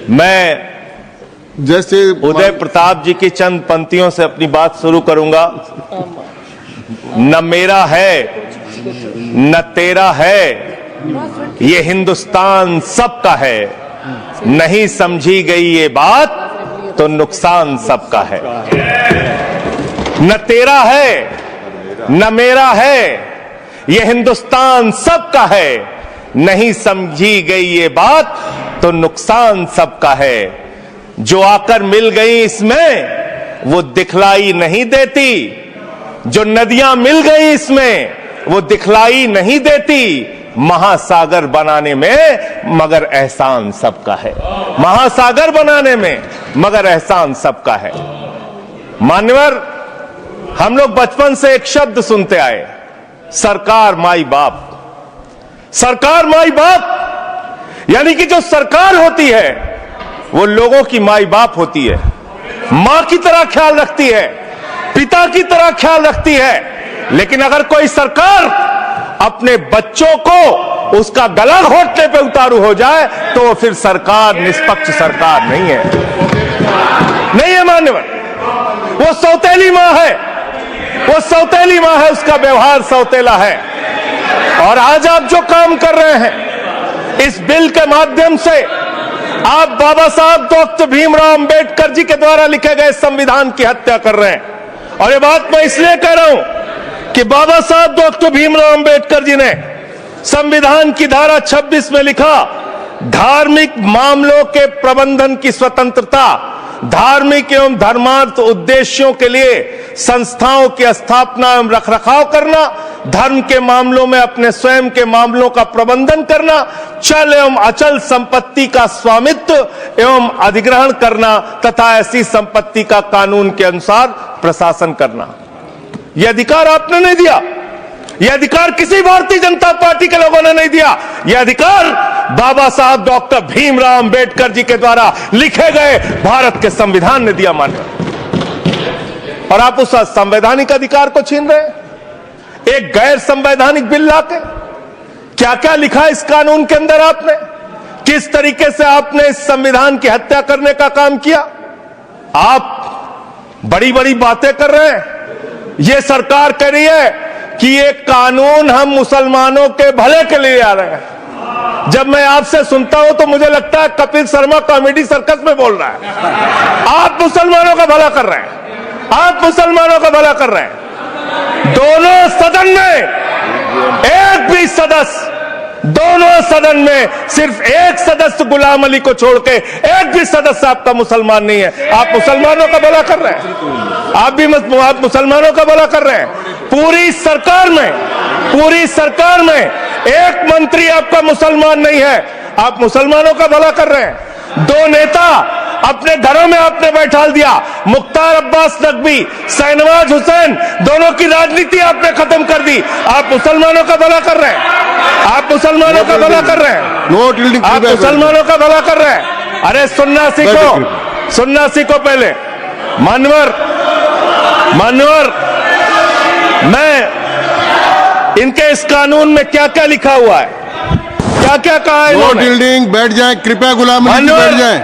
मैं जैसे उदय प्रताप जी की चंद पंक्तियों से अपनी बात शुरू करूंगा। न मेरा है न तेरा है, ये हिंदुस्तान सबका है। नहीं समझी गई ये बात तो नुकसान सबका है। न तेरा है न मेरा है, ये हिंदुस्तान सबका है। नहीं समझी गई ये बात तो नुकसान सबका है। जो आकर मिल गई इसमें वो दिखलाई नहीं देती, जो नदियां मिल गई इसमें वो दिखलाई नहीं देती। महासागर बनाने में मगर एहसान सबका है। महासागर बनाने में मगर एहसान सबका है। मान्यवर, हम लोग बचपन से एक शब्द सुनते आए, सरकार माई बाप। सरकार माई बाप यानी कि जो सरकार होती है वो लोगों की माई बाप होती है, मां की तरह ख्याल रखती है, पिता की तरह ख्याल रखती है। लेकिन अगर कोई सरकार अपने बच्चों को उसका गला घोटने पे उतारू हो जाए तो वो फिर सरकार निष्पक्ष सरकार नहीं है। नहीं है मान्यवर, वो सौतेली मां है, वो सौतेली मां है, उसका व्यवहार सौतेला है। और आज आप जो काम कर रहे हैं इस बिल के माध्यम से, आप बाबा साहब डॉक्टर भीमराव अंबेडकर जी के द्वारा लिखे गए संविधान की हत्या कर रहे हैं। और ये बात मैं इसलिए कह रहा हूं कि बाबा साहब डॉक्टर भीमराव अंबेडकर जी ने संविधान की धारा 26 में लिखा, धार्मिक मामलों के प्रबंधन की स्वतंत्रता, धार्मिक एवं धर्मार्थ उद्देश्यों के लिए संस्थाओं की स्थापना एवं रखरखाव करना, धर्म के मामलों में अपने स्वयं के मामलों का प्रबंधन करना, चल एवं अचल संपत्ति का स्वामित्व एवं अधिग्रहण करना तथा ऐसी संपत्ति का कानून के अनुसार प्रशासन करना। यह अधिकार आपने नहीं दिया, यह अधिकार किसी भारतीय जनता पार्टी के लोगों ने नहीं दिया। यह अधिकार बाबा साहब डॉक्टर भीमराव अंबेडकर जी के द्वारा लिखे गए भारत के संविधान ने दिया। मान्य, और आप उस संवैधानिक अधिकार को छीन रहे हैं एक गैर संवैधानिक बिल लाके। क्या क्या लिखा इस कानून के अंदर आपने, किस तरीके से आपने इस संविधान की हत्या करने का काम किया। आप बड़ी बड़ी बातें कर रहे हैं। यह सरकार कह रही है कि ये कानून हम मुसलमानों के भले के लिए आ रहे हैं। जब मैं आपसे सुनता हूं तो मुझे लगता है कपिल शर्मा कॉमेडी सर्कस में बोल रहा है। आप मुसलमानों का भला कर रहे हैं, आप मुसलमानों का भला कर रहे हैं। दोनों सदन में एक भी सदस्य, दोनों सदन में सिर्फ एक सदस्य गुलाम अली को छोड़ के एक भी सदस्य आपका मुसलमान नहीं है। आप मुसलमानों का भला कर रहे हैं, आप मुसलमानों का भला कर रहे हैं। पूरी सरकार में एक मंत्री आपका मुसलमान नहीं है, आप मुसलमानों का भला कर रहे हैं। दो नेता अपने घरों में आपने बैठा दिया, मुख्तार अब्बास नकवी, शाहनवाज हुसैन, दोनों की राजनीति आपने खत्म कर दी। आप मुसलमानों का भला कर रहे हैं, आप मुसलमानों का भला कर रहे हैं, आप मुसलमानों का भला कर रहे हैं। अरे सुनना सीखो पहले। मानवर, मैं इनके इस कानून में क्या क्या लिखा हुआ है, क्या क्या कहा है इन्होंने। बैठ जाए कृपया, गुलाम अली बैठ जाए।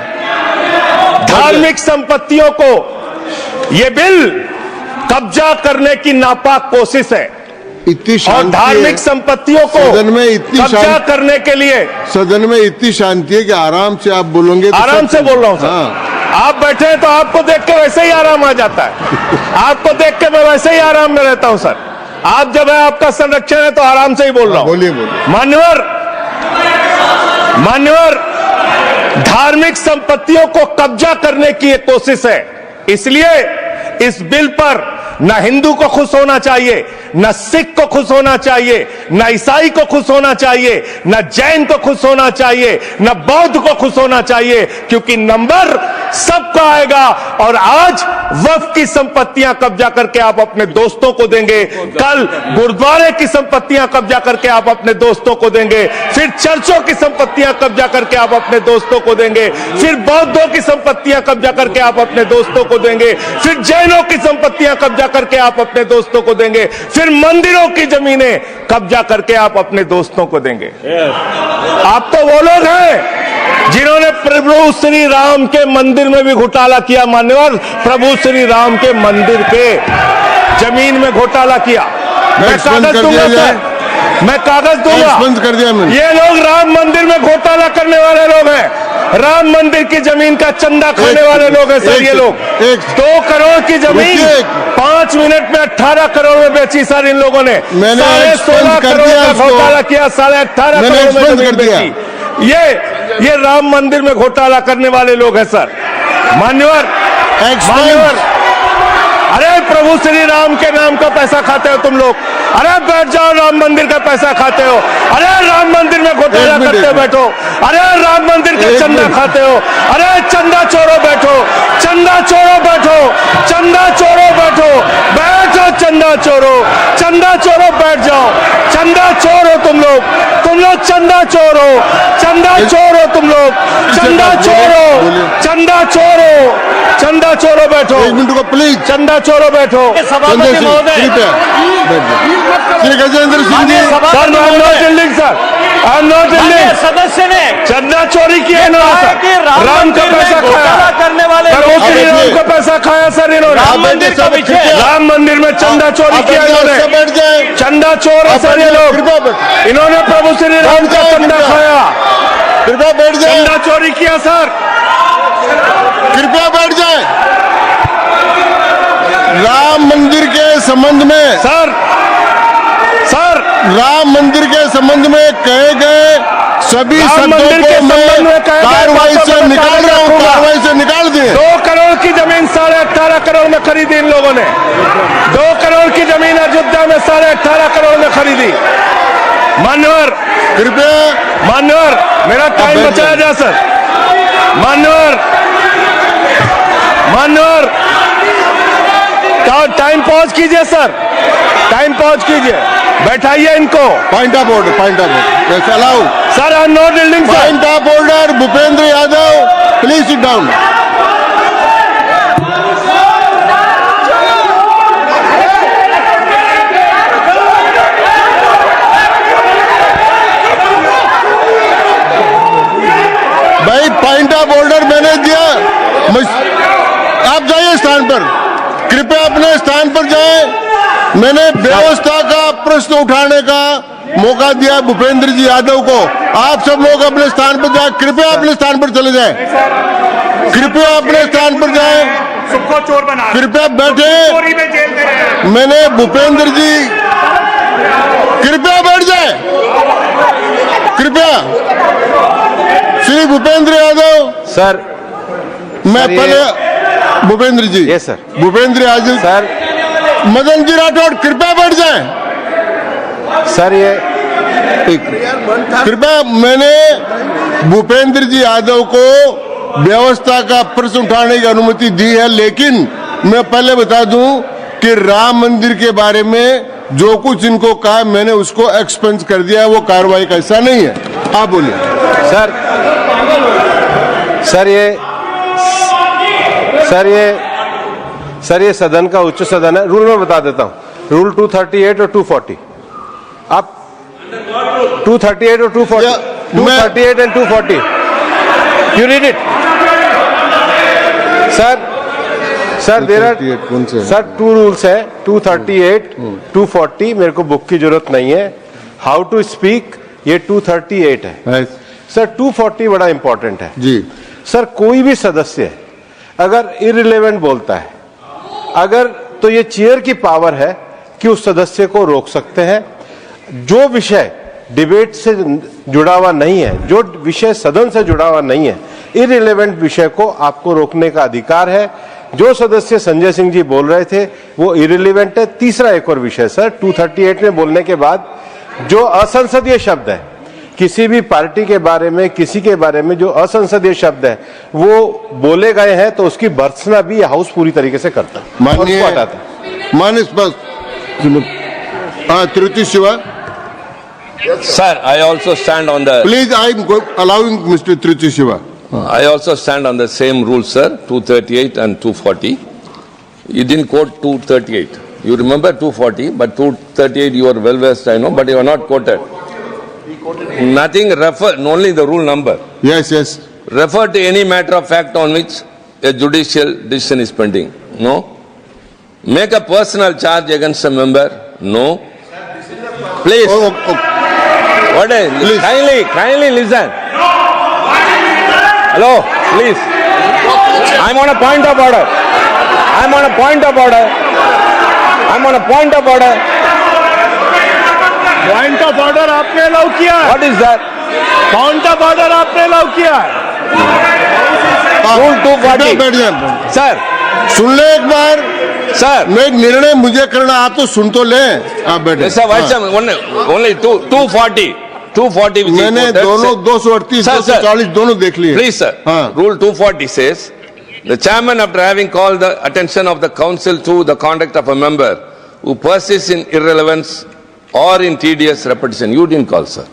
धार्मिक संपत्तियों को यह बिल कब्जा करने की नापाक कोशिश है। इतनी और धार्मिक संपत्तियों को सदन में इतनी कब्जा करने के लिए सदन में इतनी शांति है कि आराम से आप बोलोगे तो आराम से बोल रहा हूं सर। हाँ। आप बैठे हैं तो आपको देख के वैसे ही आराम आ जाता है। आपको देख के मैं वैसे ही आराम में रहता हूं सर। आप जब है आपका संरक्षण है तो आराम से ही बोल रहा हूं। बोलिए। मान्यवर, धार्मिक संपत्तियों को कब्जा करने की एक कोशिश है। इसलिए इस बिल पर न हिंदू को खुश होना चाहिए, न सिख को खुश होना चाहिए, न ईसाई को खुश होना चाहिए, न जैन को खुश होना चाहिए, न बौद्ध को खुश होना चाहिए, क्योंकि नंबर सबका आएगा। और आज वक्फ की संपत्तियां कब्जा करके आप अपने दोस्तों को देंगे, कल गुरुद्वारे की संपत्तियां कब्जा करके आप अपने दोस्तों को देंगे, फिर चर्चों की संपत्तियां कब्जा करके आप अपने दोस्तों को देंगे, फिर बौद्धों की संपत्तियां कब्जा करके आप अपने दोस्तों को देंगे, फिर जैनों की संपत्तियां कब्जा करके आप अपने दोस्तों को देंगे, फिर मंदिरों की जमीनें कब्जा करके आप अपने दोस्तों को देंगे। आप तो वो लोग हैं जिन्होंने प्रभु श्री राम के मंदिर में भी घोटाला किया मान्यवर, प्रभु श्री राम के मंदिर के जमीन में घोटाला किया। मैं कागज दूंगा सर, मैं कागज दूंगा। बंद कर दिया मैंने। ये लोग राम मंदिर में घोटाला करने वाले लोग हैं, राम मंदिर की जमीन का चंदा खाने वाले लोग हैं सर। ये लोग 2 करोड़ की जमीन 5 मिनट में 18 करोड़ में बेची सर इन लोगों ने। 16.5 करोड़ का घोटाला किया, 18.5 करोड़ में जमीन बेची। ये राम मंदिर में घोटाला करने वाले लोग हैं सर। मान्यवर, अरे प्रभु श्री राम के नाम का पैसा खाते हो तुम लोग। अरे बैठ जाओ, राम मंदिर का पैसा खाते हो। अरे राम मंदिर में घोटाला करते हो बैठो। अरे राम मंदिर का चंदा खाते हो। अरे चंदा चोरो बैठो, चंदा चोरो बैठो, चंदा चोरो बैठो, बैठो चंदा चोरो, चंदा चोरो बैठ जाओ। चंदा चोरो तुम लोग चंदा चोरो, चंदा चोरो तुम लोग, चंदा चोरो, चंदा चोरो, चंदा चोरो बैठो। 1 मिनट को प्लीज। चंदा चोरो बैठो। सभापति महोदय, Shri Gajendra Singh ji. Sir I am not building sir, I am not building. सदस्य ने चंदा चोरी किया इन्होंने, राम का पैसा खाया करने वाले श्री राम का पैसा खाया सर इन्होंने। राम मंदिर का विषय, राम मंदिर में चंदा चोरी किया इन्होंने। बैठ जाए, चंदा चोर है सर ये लोग। इन्होंने प्रभु श्री राम का चंदा खाया, कृपया बैठ जाए, चंदा चोरी किया सर। कृपया बैठ जाए। राम मंदिर के संबंध में सर राम मंदिर के संबंध में कहे गए सभी शब्दों को मैं कार्रवाई से निकाल रहा हूँ, कार्रवाई से निकाल दिए। 2 करोड़ की जमीन 18.5 करोड़ में खरीदी इन लोगों ने। 2 करोड़ की जमीन अयोध्या में 18.5 करोड़ में खरीदी। मान्यवर, कृपया मेरा टाइम बचाया जाए सर। मान्यवर टाइम पॉज कीजिए सर, टाइम पॉज कीजिए, बैठाइए इनको। Point of order, allow sir. I am not building sir. Point of order, Bhupendra Yadav please sit down. भाई पॉइंट ऑफ ऑर्डर मैंने दिया, आप जाइए स्थान पर, कृपया अपने स्थान पर जाएं। मैंने व्यवस्था का प्रश्न उठाने का मौका दिया भूपेंद्र जी यादव को। आप सब लोग अपने स्थान पर जाएं, कृपया अपने स्थान पर चले जाएं, कृपया अपने स्थान पर जाएं, सबको चोर बना, कृपया बैठे। मैंने भूपेंद्र जी, कृपया बैठ जाए, कृपया। श्री भूपेंद्र यादव सर, मैं पहले Bhupendra ji, yes sir, Bhupendra Yadav sir, Madan ji Rathore कृपया बैठ जाएं सर। ये कृपया, मैंने भूपेंद्र जी यादव को व्यवस्था का प्रश्न उठाने की अनुमति दी है, लेकिन मैं पहले बता दूं कि राम मंदिर के बारे में जो कुछ इनको कहा मैंने उसको एक्सपेंस कर दिया है, वो कार्रवाई का हिस्सा नहीं है। आप बोलिए सर। ये सदन का उच्च सदन है, रूल में बता देता हूं। रूल 238 और 240, आप 238 और 240, 238 and 240, you read it sir. There are sir 2 rules है, 238, 240। मेरे को बुक की जरूरत नहीं है। हाउ टू स्पीक, ये 238 है सर। 240 बड़ा इंपॉर्टेंट है जी सर। कोई भी सदस्य अगर इररिलेवेंट बोलता है, अगर तो ये चेयर की पावर है कि उस सदस्य को रोक सकते हैं। जो विषय डिबेट से जुड़ा हुआ नहीं है, जो विषय सदन से जुड़ा हुआ नहीं है, इररिलेवेंट विषय को आपको रोकने का अधिकार है। जो सदस्य संजय सिंह जी बोल रहे थे वो इररिलेवेंट है। तीसरा एक और विषय सर, 238 में बोलने के बाद जो असंसदीय शब्द है, किसी भी पार्टी के बारे में, किसी के बारे में जो असंसदीय शब्द है वो बोले गए हैं, तो उसकी भर्त्सना भी हाउस पूरी तरीके से करता है, माननीय Tiruchi Shiva. Sir, I also stand on the. Please, I am allowing Mr. Tiruchi Shiva. I also stand on the same rule, sir. 238 and 240. You didn't quote 238. You remember 240, but 238 you are well versed, I know, but you are not quoted. Nothing refer, only the rule number. Yes, yes. refer to any matter of fact on which a judicial decision is pending? No. Make a personal charge against a member? No. Please. What is? Please. Kindly listen. Hello, please. I'm on a point of order. I'm on a point of order. I'm on a point of order. Point of order आपने allow किया है, What is that? Point of order आपने allow किया है। Rule कृपया 240. बैठ जाए। Sir, सुन ले एक बार, sir. मैं निर्णय मुझे करना, आप तो सुन तो लें। आप बैठे। Sir, Vice Chairman, only 240. 240 which is मैंने quoted, दोनों sir. 238, Sir, sir. 240 दोनों देख लिए। Please, sir. हाँ। Rule 240 says, the chairman, after having called the attention of the council to the conduct of a member who persists in irrelevance or in tedious repetition, you didn't call, sir.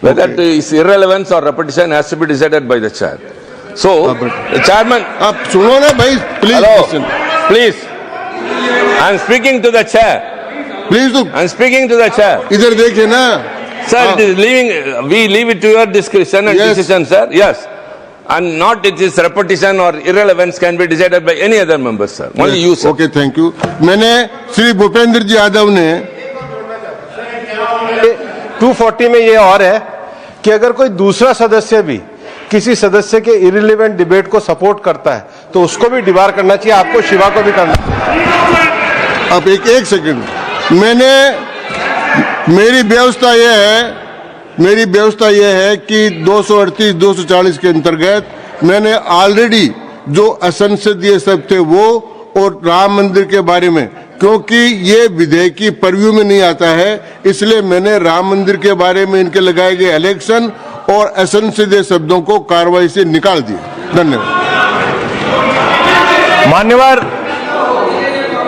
Whether it is irrelevance or repetition has to be decided by the chair. So, the chairman, आप सुनो ना भाई, please hello, please. I am speaking to the chair. Please तो I am speaking to the chair. इधर देखिए ना। Sir, it is we leave it to your discretion and Yes. decision, sir. Yes. And not it is repetition or irrelevance can be decided by any other member, sir. Only you, sir. Okay, thank you. मैंने श्री भूपेंद्र जी यादव ने 240 में ये और है कि अगर कोई दूसरा सदस्य भी किसी सदस्य के इरिलेवेंट डिबेट को सपोर्ट करता है तो उसको भी डिबार करना चाहिए, आपको शिवा को भी करना चाहिए। अब एक सेकंड, मेरी व्यवस्था यह है कि 238, 240 के अंतर्गत मैंने ऑलरेडी जो असंसदीय सब थे वो और राम मंदिर के बारे में, क्योंकि ये विधेयक की परव्यू में नहीं आता है, इसलिए मैंने राम मंदिर के बारे में इनके लगाए गए इलेक्शन और असंसदीय शब्दों को कार्रवाई से निकाल दिए। धन्यवाद।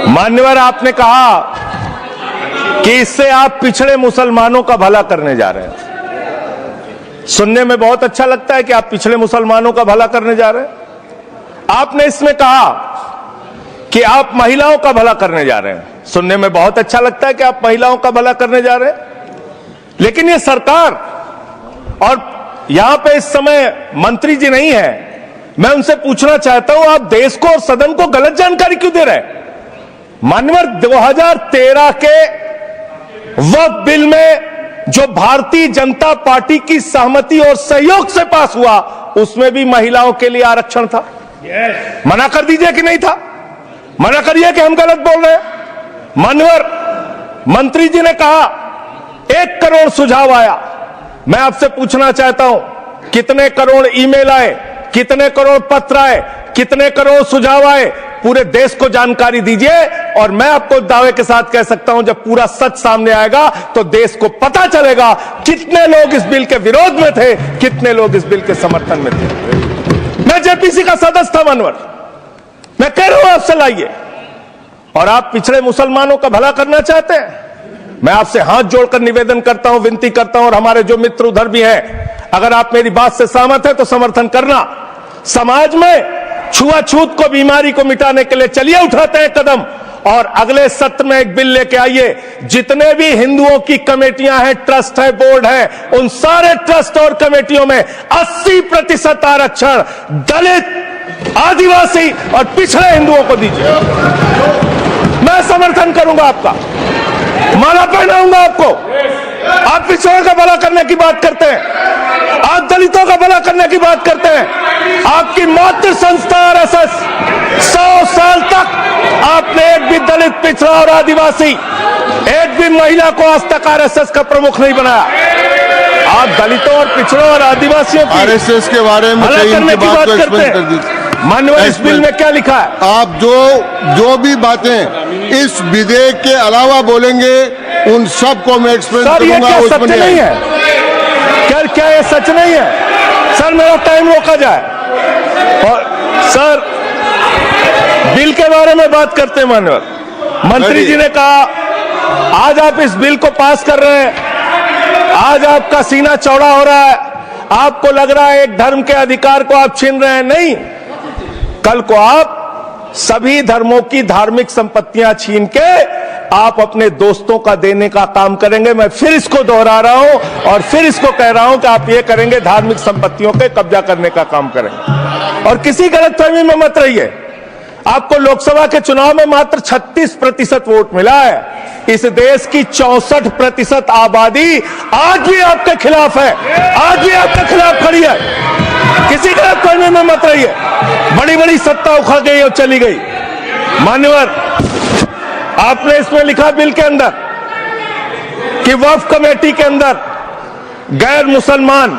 मान्यवर आपने कहा कि इससे आप पिछड़े मुसलमानों का भला करने जा रहे हैं। सुनने में बहुत अच्छा लगता है कि आप पिछड़े मुसलमानों का भला करने जा रहे हैं। आपने इसमें कहा कि आप महिलाओं का भला करने जा रहे हैं। सुनने में बहुत अच्छा लगता है कि आप महिलाओं का भला करने जा रहे हैं, लेकिन ये सरकार और यहां पे इस समय मंत्री जी नहीं है, मैं उनसे पूछना चाहता हूं, आप देश को और सदन को गलत जानकारी क्यों दे रहे हैं? मान्यवर, 2013 के वक्फ बिल में जो भारतीय जनता पार्टी की सहमति और सहयोग से पास हुआ, उसमें भी महिलाओं के लिए आरक्षण था। मना कर दीजिए कि नहीं था? मना करिए कि हम गलत बोल रहे हैं। मान्यवर, मंत्री जी ने कहा 1 करोड़ सुझाव आया। मैं आपसे पूछना चाहता हूं, कितने करोड़ ईमेल आए, कितने करोड़ पत्र आए, कितने करोड़ सुझाव आए? पूरे देश को जानकारी दीजिए और मैं आपको दावे के साथ कह सकता हूं, जब पूरा सच सामने आएगा तो देश को पता चलेगा कितने लोग इस बिल के विरोध में थे, कितने लोग इस बिल के समर्थन में थे। मैं जेपीसी का सदस्य था मान्यवर, मैं कह रहा हूं आपसे लाइए। और आप पिछड़े मुसलमानों का भला करना चाहते हैं, मैं आपसे हाथ जोड़कर निवेदन करता हूं, विनती करता हूं, और हमारे जो मित्र उधर भी हैं, अगर आप मेरी बात से सहमत हैं तो समर्थन करना। समाज में छुआछूत को, बीमारी को मिटाने के लिए चलिए उठाते हैं कदम, और अगले सत्र में एक बिल लेके आइए। जितने भी हिंदुओं की कमेटियां हैं, ट्रस्ट है, बोर्ड है, उन सारे ट्रस्ट और कमेटियों में 80% आरक्षण दलित, आदिवासी और पिछड़े हिंदुओं को दीजिए। मैं समर्थन करूंगा आपका, माला पहनाऊंगा आपको। आप पिछड़ों का भला करने की बात करते हैं, आप दलितों का भला करने की बात करते हैं। आपकी मातृ संस्था आरएसएस 100 साल तक आपने एक भी दलित, पिछड़ा और आदिवासी, एक भी महिला को आज तक आरएसएस का प्रमुख नहीं बनाया। आप दलितों और पिछड़ों और आदिवासियों की आरएसएस के बारे में भला करने की बात करते हैं। मान्यवर, इस बिल में क्या लिखा है? आप जो भी बातें इस विधेयक के अलावा बोलेंगे उन सब को मैं एक्सप्लेन सर, ये करूंगा। क्या उसमें सच नहीं है? क्या ये सच नहीं है? सर, मेरा टाइम रोका जाए। और सर, बिल के बारे में बात करते हैं मान्यवर। मंत्री जी ने कहा आज आप इस बिल को पास कर रहे हैं, आज आपका सीना चौड़ा हो रहा है, आपको लग रहा है एक धर्म के अधिकार को आप छीन रहे हैं। नहीं, कल को आप सभी धर्मों की धार्मिक संपत्तियां छीन के आप अपने दोस्तों का देने का काम करेंगे। मैं फिर इसको दोहरा रहा हूं और फिर इसको कह रहा हूं कि आप ये करेंगे, धार्मिक संपत्तियों पे कब्जा करने का काम करेंगे। और किसी गलतफहमी में मत रहिए। आपको लोकसभा के चुनाव में मात्र 36% वोट मिला है। इस देश की 64% आबादी आज भी आपके खिलाफ है, आज भी आपके खिलाफ खड़ी है। किसी गलतफहमी में मत रहिए। बड़ी बड़ी सत्ता उखड़ गई और चली गई। मान्यवर, आपने इसमें लिखा बिल के अंदर कि वक्फ कमेटी के अंदर गैर मुसलमान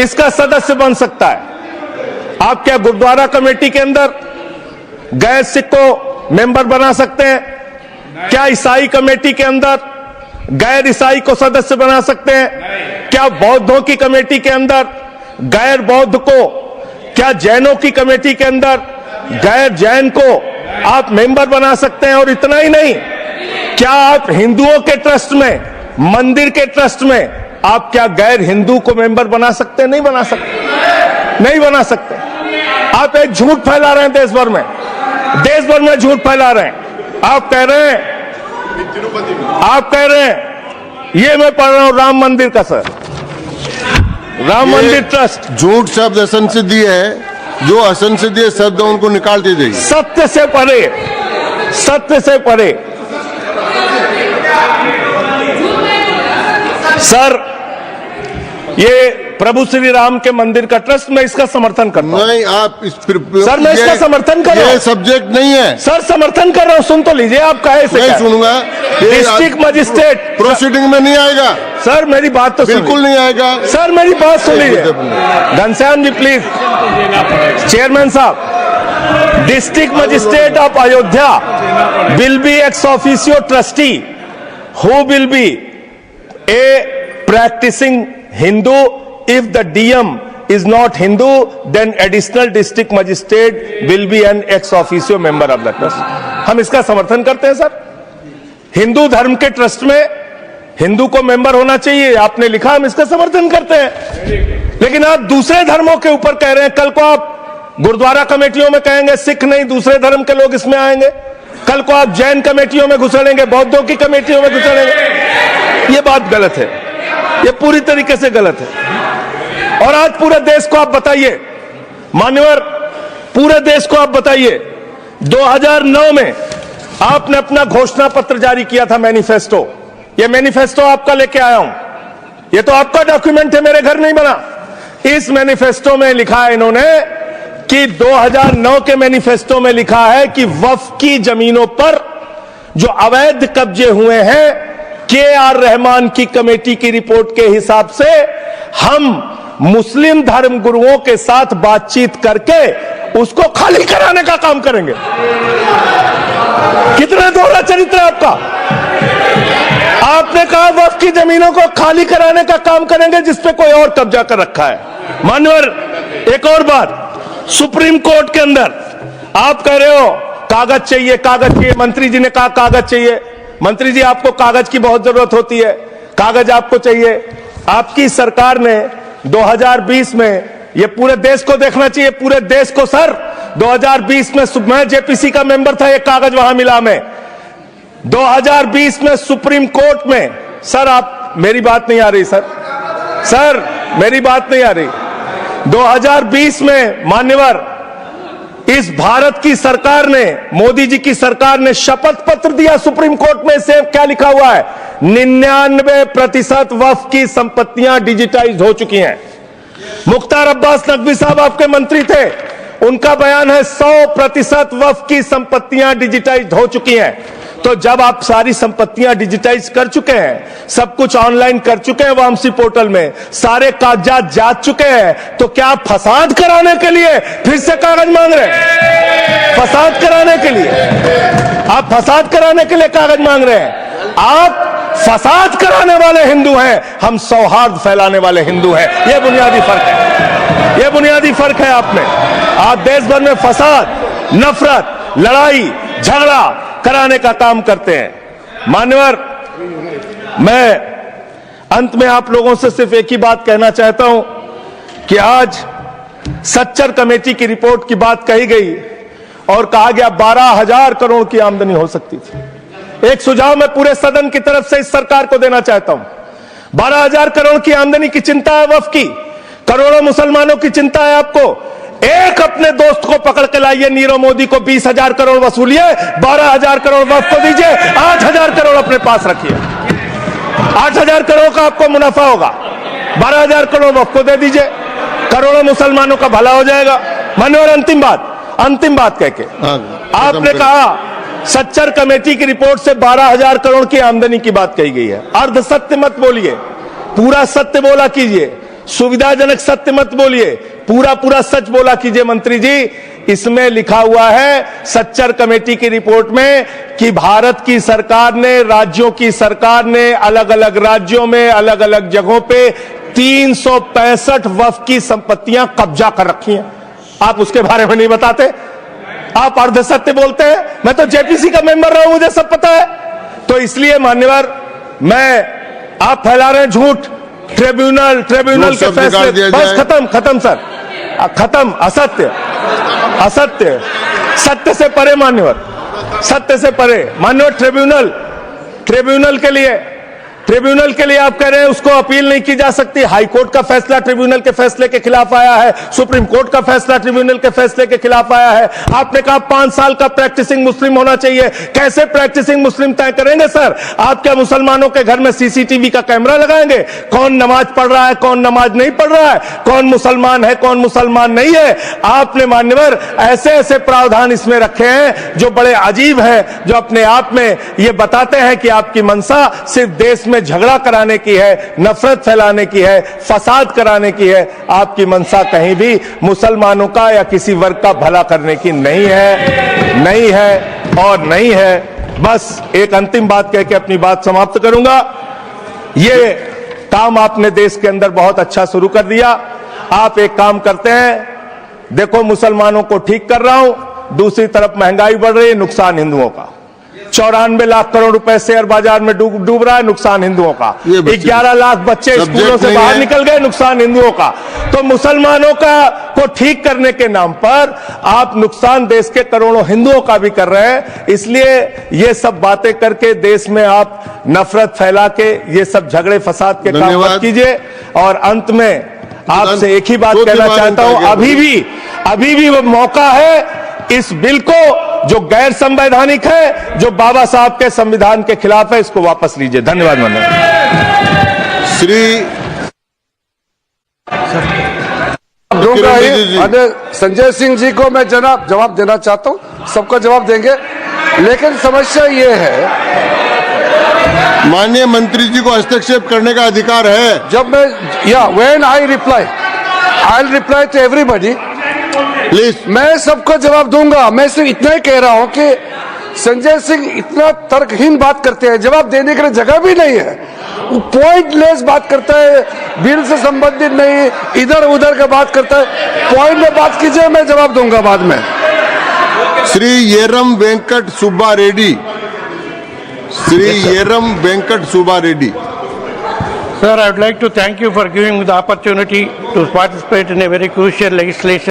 इसका सदस्य बन सकता है। आप क्या गुरुद्वारा कमेटी के अंदर गैर सिख को मेंबर बना सकते हैं? क्या ईसाई कमेटी के अंदर गैर ईसाई को सदस्य बना सकते हैं? क्या बौद्धों की कमेटी के अंदर गैर बौद्ध को, क्या जैनों की कमेटी के अंदर गैर जैन को आप मेंबर बना सकते हैं? और इतना ही नहीं, क्या आप हिंदुओं के ट्रस्ट में, मंदिर के ट्रस्ट में आप क्या गैर हिंदू को मेंबर बना सकते हैं? नहीं बना सकते, नहीं बना सकते। आप एक झूठ फैला रहे हैं देश भर में, देश भर में झूठ फैला रहे हैं। आप कह रहे हैं ये मैं पढ़ रहा हूं राम मंदिर का, सर, राम मंदिर ट्रस्ट। झूठ शब्द असंसिद्धि है, जो असंसिद्धि शब्द उनको निकाल दीजिए। सत्य से परे, सत्य से परे। सर, ये प्रभु श्री राम के मंदिर का ट्रस्ट, मैं इसका समर्थन करता हूं। नहीं, आप सर, मैं इसका समर्थन कर रहा हूं। ये सब्जेक्ट नहीं है सर, समर्थन कर रहा हूं। सुन तो लीजिए, आप कहे से नहीं सुनूंगा। डिस्ट्रिक्ट मजिस्ट्रेट प्रोसीडिंग में नहीं आएगा सर, मेरी बात तो बिल्कुल नहीं आएगा सर, मेरी बात सुन लीजिए। घनश्याम जी प्लीज, चेयरमैन साहब, district magistrate of Ayodhya will be ex officio trustee who will be a practicing Hindu. If the DM is not Hindu, then additional district magistrate will be an ex officio member of the trust. हम इसका समर्थन करते हैं sir. Hindu धर्म के trust में हिंदू को member होना चाहिए, आपने लिखा, हम इसका समर्थन करते हैं। लेकिन आप दूसरे धर्मों के ऊपर कह रहे हैं। कल को आप गुरुद्वारा कमेटियों में कहेंगे सिख नहीं, दूसरे धर्म के लोग इसमें आएंगे। कल को आप जैन कमेटियों में घुसड़ेंगे, बौद्धों की कमेटियों में घुसड़ेंगे। ये बात गलत है, ये पूरी तरीके से गलत है। और आज पूरे देश को आप बताइए, मान्यवर, पूरे देश को आप बताइए, 2009 में आपने अपना घोषणा पत्र जारी किया था, मैनिफेस्टो। ये मैनिफेस्टो आपका लेके आया हूं, ये तो आपका डॉक्यूमेंट है, मेरे घर नहीं बना। इस मैनिफेस्टो में लिखा है इन्होंने कि 2009 के मैनिफेस्टो में लिखा है कि वक्फ की जमीनों पर जो अवैध कब्जे हुए हैं, के.आर. रहमान की कमेटी की रिपोर्ट के हिसाब से हम मुस्लिम धर्म गुरुओं के साथ बातचीत करके उसको खाली कराने का काम करेंगे। कितना दोहरा चरित्र है आपका। आपने कहा वक्फ की जमीनों को खाली कराने का काम करेंगे जिसपे कोई और कब्जा कर रखा है। मान्यवर, एक और बात, सुप्रीम कोर्ट के अंदर आप कह रहे हो कागज चाहिए, कागज चाहिए। मंत्री जी ने कहा कागज चाहिए। मंत्री जी, आपको कागज की बहुत जरूरत होती है, कागज आपको चाहिए। आपकी सरकार ने 2020 में, ये पूरे देश को देखना चाहिए, पूरे देश को सर, 2020 में मैं जेपीसी का मेंबर था, एक कागज वहां मिला मैं 2020 में सुप्रीम कोर्ट में। सर, आप, मेरी बात नहीं आ रही सर, सर मेरी बात नहीं आ रही। 2020 में मान्यवर, इस भारत की सरकार ने, मोदी जी की सरकार ने शपथ पत्र दिया सुप्रीम कोर्ट में। से क्या लिखा हुआ है? 99% वक्फ की संपत्तियां डिजिटाइज हो चुकी हैं। मुख्तार अब्बास नकवी साहब आपके मंत्री थे, उनका बयान है 100% वक्फ की संपत्तियां डिजिटाइज हो चुकी हैं। तो जब आप सारी संपत्तियां डिजिटाइज कर चुके हैं, सब कुछ ऑनलाइन कर चुके हैं वामसी पोर्टल में, सारे कागजात जांच चुके हैं, तो क्या आप फसाद कराने के लिए फिर से कागज मांग रहे हैं? फसाद कराने के लिए, आप फसाद कराने के लिए कागज मांग रहे हैं। आप फसाद कराने वाले हिंदू हैं, हम सौहार्द फैलाने वाले हिंदू हैं। यह बुनियादी फर्क है, यह बुनियादी फर्क है आप में। आप देश भर में फसाद, नफरत, लड़ाई, झगड़ा कराने का काम करते हैं। मान्यवर, मैं अंत में आप लोगों से सिर्फ एक ही बात कहना चाहता हूं कि आज सच्चर कमेटी की रिपोर्ट की बात कही गई और कहा गया 12,000 करोड़ की आमदनी हो सकती थी। एक सुझाव मैं पूरे सदन की तरफ से इस सरकार को देना चाहता हूं। 12,000 करोड़ की आमदनी की चिंता है वक्फ की, करोड़ों मुसलमानों की चिंता है आपको। एक अपने दोस्त को पकड़ के लाइए, नीरव मोदी को 20,000 करोड़ वसूलिए, 12,000 करोड़ वक्फ को दीजिए, 8,000 करोड़ अपने पास रखिए। 8,000 करोड़ का आपको मुनाफा होगा, 12,000 करोड़ वक्फ को दे दीजिए, करोड़ों मुसलमानों का भला हो जाएगा। मान्यवर अंतिम बात कह के आपने कहा सच्चर कमेटी की रिपोर्ट से 12,000 करोड़ की आमदनी की बात कही गई है। अर्ध सत्य मत बोलिए, पूरा सत्य बोला कीजिए। सुविधाजनक सत्य मत बोलिए, पूरा सच बोला कीजिए। मंत्री जी, इसमें लिखा हुआ है सच्चर कमेटी की रिपोर्ट में कि भारत की सरकार ने, राज्यों की सरकार ने अलग अलग राज्यों में अलग अलग जगहों पे 365 वक्फ की संपत्तियां कब्जा कर रखी हैं। आप उसके बारे में नहीं बताते, आप अर्ध सत्य बोलते हैं। मैं तो जेपीसी का मेंबर रहा हूं, मुझे सब पता है। तो इसलिए मान्यवर, आप फैला रहे हैं झूठ। ट्रिब्यूनल के फैसले, बस खत्म सर, खत्म। असत्य, सत्य से परे मान्यवर, सत्य से परे मान्यवर। ट्रिब्यूनल के लिए आप कह रहे हैं उसको अपील नहीं की जा सकती। हाई कोर्ट का फैसला ट्रिब्यूनल के फैसले के खिलाफ आया है, सुप्रीम कोर्ट का फैसला ट्रिब्यूनल के फैसले के खिलाफ आया है। आपने कहा 5 साल का प्रैक्टिसिंग मुस्लिम होना चाहिए। कैसे प्रैक्टिसिंग मुस्लिम तय करेंगे सर? आप क्या मुसलमानों के घर में सीसीटीवी का कैमरा लगाएंगे? कौन नमाज पढ़ रहा है, कौन नमाज नहीं पढ़ रहा है, कौन मुसलमान है, कौन मुसलमान नहीं है? आपने मान्यवर ऐसे प्रावधान इसमें रखे हैं जो बड़े अजीब है, जो अपने आप में ये बताते हैं कि आपकी मंशा सिर्फ देश में झगड़ा कराने की है, नफरत फैलाने की है, फसाद कराने की है। आपकी मंशा कहीं भी मुसलमानों का या किसी वर्ग का भला करने की नहीं है। बस एक अंतिम बात कह के अपनी बात समाप्त करूंगा। ये काम आपने देश के अंदर बहुत अच्छा शुरू कर दिया। आप एक काम करते हैं, देखो मुसलमानों को ठीक कर रहा हूं, दूसरी तरफ महंगाई बढ़ रही है, नुकसान हिंदुओं का। 94 लाख करोड़ रुपए शेयर बाजार में डूब रहा है, नुकसान हिंदुओं का। 11 लाख बच्चे स्कूलों से बाहर निकल गए, नुकसान हिंदुओं का। तो मुसलमानों को ठीक करने के नाम पर आप नुकसान देश के करोड़ों हिंदुओं का भी कर रहे हैं। इसलिए ये सब बातें करके देश में आप नफरत फैला के ये सब झगड़े फसाद के काम मत कीजिए। और अंत में आपसे एक ही बात कहना चाहता हूं, अभी भी वो मौका है इस बिल को जो गैर संवैधानिक है, जो बाबा साहब के संविधान के खिलाफ है, इसको वापस लीजिए। धन्यवाद। श्री संजय सिंह जी को मैं जवाब देना चाहता हूं, सबका जवाब देंगे, लेकिन समस्या ये है, माननीय मंत्री जी को हस्तक्षेप करने का अधिकार है। जब मैं when I reply to everybody, please. मैं सबको जवाब दूंगा। मैं सिर्फ इतना ही कह रहा हूं कि संजय सिंह इतना तर्कहीन बात करते हैं, जवाब देने के लिए जगह भी नहीं है। वो पॉइंटलेस बात करता है, बिल से संबंधित नहीं, इधर उधर का बात करता है। पॉइंट में बात कीजिए, मैं जवाब दूंगा बाद में। Shri येरम Venkat Subba Reddy, Sir, I would like to thank you for giving me the opportunity to participate in a very crucial legislation.